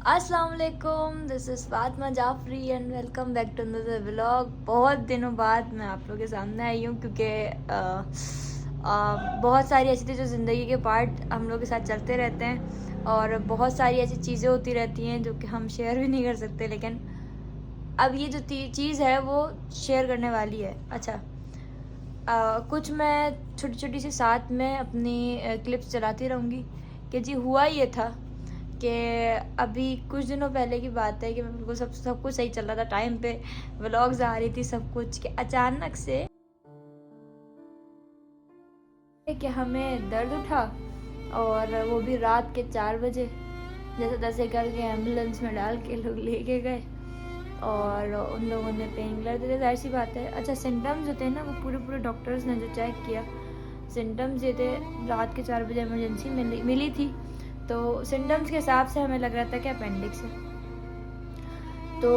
अस्सलाम वालेकुम, this is Fatima Jafri and welcome back to another vlog. बहुत दिनों बाद मैं आप लोगों के सामने आई हूँ क्योंकि बहुत सारी ऐसी थी जो ज़िंदगी के पार्ट हम लोग के साथ चलते रहते हैं और बहुत सारी ऐसी चीज़ें होती रहती हैं जो कि हम शेयर भी नहीं कर सकते, लेकिन अब ये जो चीज़ है वो शेयर करने वाली है। अच्छा, कुछ मैं छोटी छोटी सी साथ में अपनी क्लिप्स चलाती रहूँगी कि जी हुआ ये था कि अभी कुछ दिनों पहले की बात है कि मैं बिल्कुल सब कुछ सही चल रहा था, टाइम पे व्लॉग्स आ रही थी सब कुछ, कि अचानक से कि हमें दर्द उठा और वो भी रात के 4 बजे। जैसे तैसे करके एम्बुलेंस में डाल के लोग लेके गए और उन लोगों ने पेन किलर दे दिया। जाहिर सी बात है। अच्छा, सिम्टम्स जो थे ना वो पूरे डॉक्टर्स ने जो चेक किया, सिम्टम्स ये थे, रात के 4 बजे इमरजेंसी मिली थी, तो सिम्टम्स के हिसाब से हमें लग रहा था कि अपेंडिक्स है। तो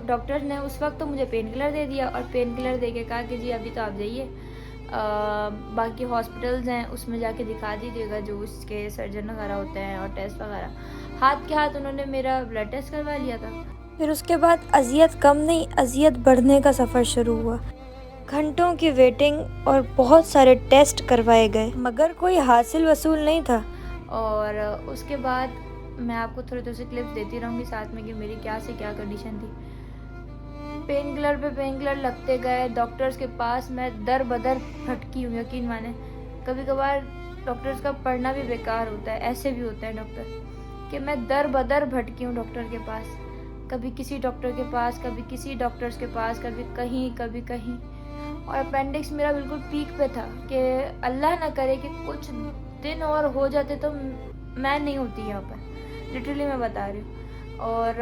डॉक्टर ने उस वक्त तो मुझे पेन किलर दे दिया और पेन किलर दे के कहा कि जी अभी तो आप जाइए, बाकी हॉस्पिटल्स हैं उसमें जाके दिखा दीजिएगा जो उसके सर्जन वगैरह होते हैं और टेस्ट वगैरह। हाथ के हाथ उन्होंने मेरा ब्लड टेस्ट करवा लिया था। फिर उसके बाद अजियत कम नहीं, अजियत बढ़ने का सफ़र शुरू हुआ। घंटों की वेटिंग और बहुत सारे टेस्ट करवाए गए मगर कोई हासिल वसूल नहीं था। और उसके बाद मैं आपको थोड़ी थोड़ी सी क्लिप्स देती रहूँगी साथ में कि मेरी क्या से क्या कंडीशन थी। पेन किलर पे पेन किलर लगते गए, डॉक्टर्स के पास मैं दर बदर भटकी हूँ, यकीन माने। कभी कभार डॉक्टर्स का पढ़ना भी बेकार होता है, ऐसे भी होता है डॉक्टर, कि मैं दर बदर भटकी हूँ डॉक्टर के पास, कभी किसी डॉक्टर के पास, कभी किसी डॉक्टर्स के पास, कभी कहीं कभी कहीं। और अपेंडिक्स मेरा बिल्कुल पीक पे था कि अल्लाह ना करे कि कुछ दिन और हो जाते तो मैं नहीं होती यहाँ पर, लिटरली मैं बता रही हूँ। और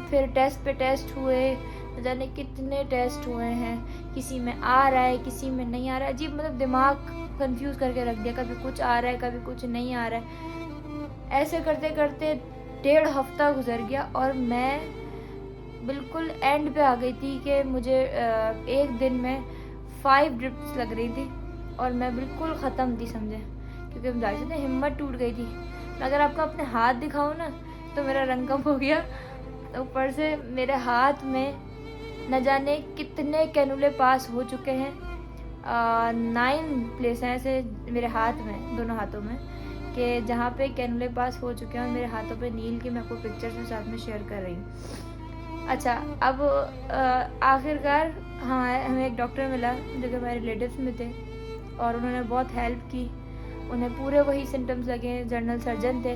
फिर टेस्ट पे टेस्ट हुए, न जाने कितने टेस्ट हुए हैं, किसी में आ रहा है किसी में नहीं आ रहा है। अजीब, मतलब दिमाग कंफ्यूज करके रख दिया, कभी कुछ आ रहा है कभी कुछ नहीं आ रहा है। ऐसे करते करते 1.5 हफ्ता गुजर गया और मैं बिल्कुल एंड पे आ गई थी कि मुझे एक दिन में 5 ड्रिप्स लग रही थी और मैं बिल्कुल ख़त्म थी, समझे, क्योंकि जाहिर सी हिम्मत टूट गई थी। अगर आपको अपने हाथ दिखाऊँ ना तो मेरा रंग कम हो गया, ऊपर से मेरे हाथ में न जाने कितने कैनुले पास हो चुके हैं। 9 प्लेस हैं ऐसे मेरे हाथ में, दोनों हाथों में, कि जहाँ पे कैनुले पास हो चुके हैं और मेरे हाथों पे नील की मैं आपको पिक्चर्स भी साथ में शेयर कर रही हूँ। अच्छा, अब आखिरकार हाँ, हमें एक डॉक्टर मिला जो कि हमारे रिलेटिव्स में थे और उन्होंने बहुत हेल्प की। उन्हें पूरे वही सिम्टम्स लगे, जनरल सर्जन थे,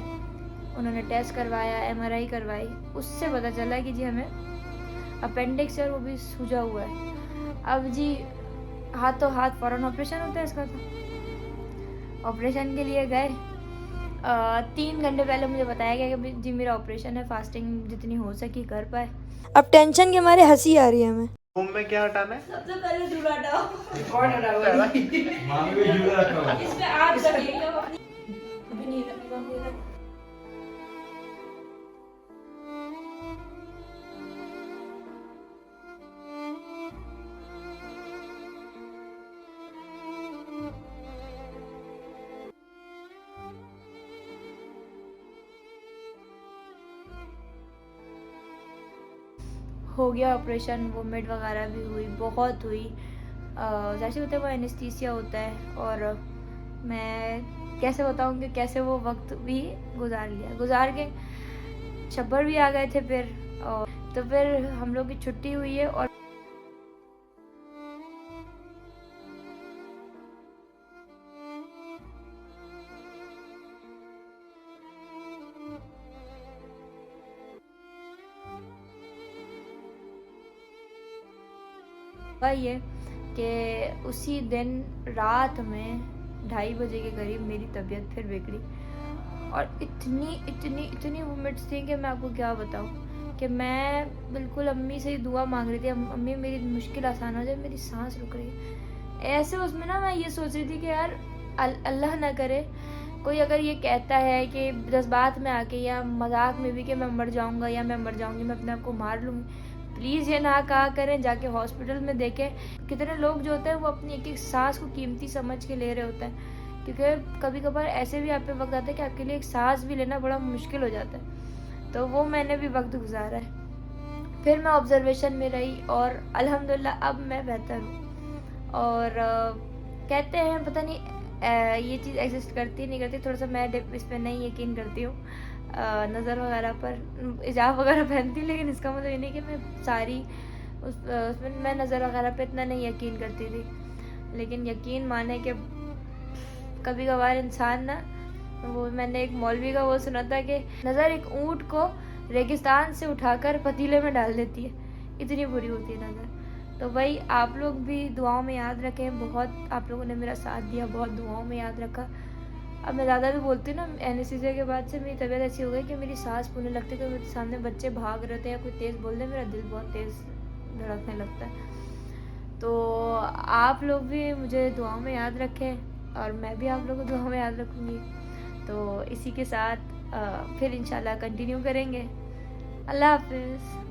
उन्होंने टेस्ट करवाया, MRI करवाई, उससे पता चला कि जी हमें अपेंडिक्स है और वो भी सूजा हुआ है। अब जी हाथों हाथ फ़ौरन ऑपरेशन होता है इसका। तो ऑपरेशन के लिए गए, 3 घंटे पहले मुझे बताया गया कि जी मेरा ऑपरेशन है, फास्टिंग जितनी हो सकी कर पाए। अब टेंशन के मारे हंसी आ रही है हमें। रूम में क्या हटाना है? सबसे पहले जूड़ा हटाओ। कौन हटा हुआ है? मांग में जुड़ा रखा हो। इसमें आप रखिएगा अपनी, अभी नहीं रखूंगा मेरा। हो गया ऑपरेशन, वोमिट वगैरह भी हुई, बहुत हुई। जैसे होता है वो एनेस्थीसिया होता है और मैं कैसे बताऊँ कि कैसे वो वक्त भी गुजार के छब्बर भी आ गए थे फिर। और तो फिर हम लोग की छुट्टी हुई है और ये कि उसी दिन रात में 2:30 बजे के करीब मेरी तबीयत फिर बिगड़ी और इतनी वोमिट्स थी कि मैं आपको क्या बताऊँ, कि मैं बिल्कुल अम्मी से ही दुआ मांग रही थी, अम्मी मेरी मुश्किल आसान हो जाए, मेरी सांस रुक रही है। ऐसे उसमें ना मैं ये सोच रही थी कि यार अल्लाह ना करे कोई अगर ये कहता है कि जज्बात में आके या मजाक में भी कि मैं मर जाऊँगा या मैं मर जाऊँगी, मैं अपने आप को मार लूँगी, प्लीज़ ये ना कहा करें, जाके हॉस्पिटल में देखें। कितने लोग जो होते हैं वो अपनी एक एक सांस को कीमती समझ के ले रहे होते हैं, क्योंकि कभी कभार ऐसे भी आप पे वक्त आता है कि आपके लिए एक सांस भी लेना बड़ा मुश्किल हो जाता है। तो वो मैंने भी वक्त गुजारा है। फिर मैं ऑब्जर्वेशन में रही और अल्हम्दुलिल्लाह अब मैं बेहतर हूँ। और कहते हैं पता नहीं ये चीज़ एग्जिस्ट करती नहीं करती, थोड़ा सा मैं इस पर नहीं यकीन करती हूँ। नज़र वगैरह पर हिजाब वगैरह पहनती हूँ, लेकिन इसका मतलब ये नहीं कि मैं सारी उसमें मैं नज़र वगैरह पे इतना नहीं यकीन करती थी। लेकिन यकीन माने कि कभी कभार इंसान ना, वो मैंने एक मौलवी का वो सुना था कि नज़र एक ऊँट को रेगिस्तान से उठाकर पतीले में डाल देती है, इतनी बुरी होती है नज़र। तो भाई आप लोग भी दुआओं में याद रखें। बहुत आप लोगों ने मेरा साथ दिया, बहुत दुआओं में याद रखा। अब मैं ज़्यादा भी बोलती हूँ ना, एनेस्थीसिया के बाद से मेरी तबीयत ऐसी हो गई कि मेरी सांस फूलने लगती है। तो मेरे सामने बच्चे भाग रहे थे या कोई तेज़ बोल दे, मेरा दिल बहुत तेज़ धड़कने लगता है। तो आप लोग भी मुझे दुआओं में याद रखें और मैं भी आप लोगों को दुआओं में याद रखूँगी। तो इसी के साथ फिर इंशाल्लाह कंटिन्यू करेंगे। अल्लाह हाफिज़।